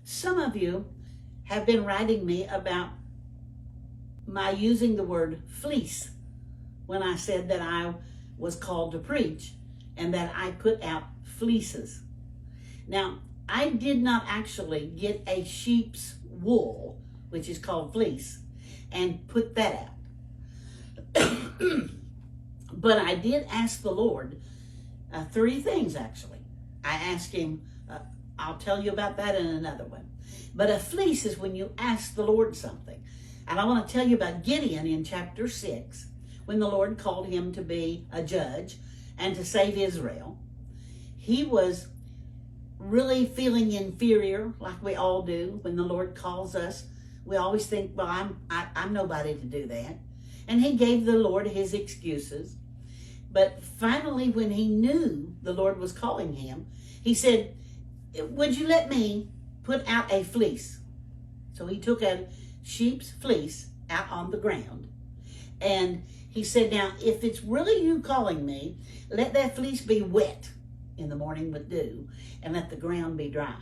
Some of you have been writing me about my using the word fleece when I said that I was called to preach and that I put out fleeces. Now, I did not actually get a sheep's wool, which is called fleece, and put that out. But I did ask the Lord three things, actually. I asked him, I'll tell you about that in another one. But a fleece is when you ask the Lord something. And I want to tell you about Gideon in chapter 6, when the Lord called him to be a judge and to save Israel. He was really feeling inferior, like we all do when the Lord calls us. We always think, well, I'm nobody to do that. And he gave the Lord his excuses. But finally, when he knew the Lord was calling him, he said, would you let me put out a fleece? So he took a sheep's fleece out on the ground. And he said, now, if it's really you calling me, let that fleece be wet in the morning with dew and let the ground be dry.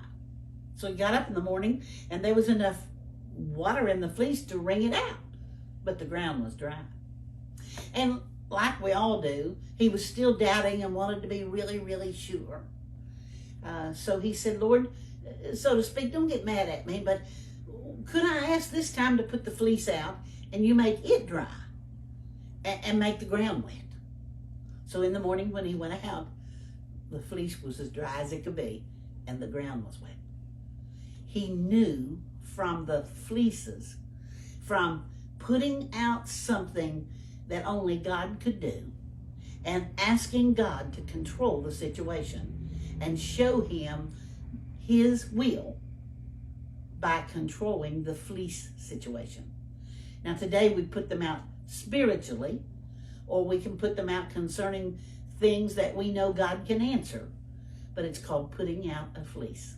So he got up in the morning and there was enough water in the fleece to wring it out, but the ground was dry. And like we all do, he was still doubting and wanted to be really, really sure. So he said, Lord, so to speak, don't get mad at me, but could I ask this time to put the fleece out and you make it dry and make the ground wet? So in the morning when he went out, the fleece was as dry as it could be and the ground was wet. He knew from the fleeces, from putting out something that only God could do and asking God to control the situation and show him his will by controlling the fleece situation. Now today we put them out spiritually, or we can put them out concerning things that we know God can answer, but it's called putting out a fleece.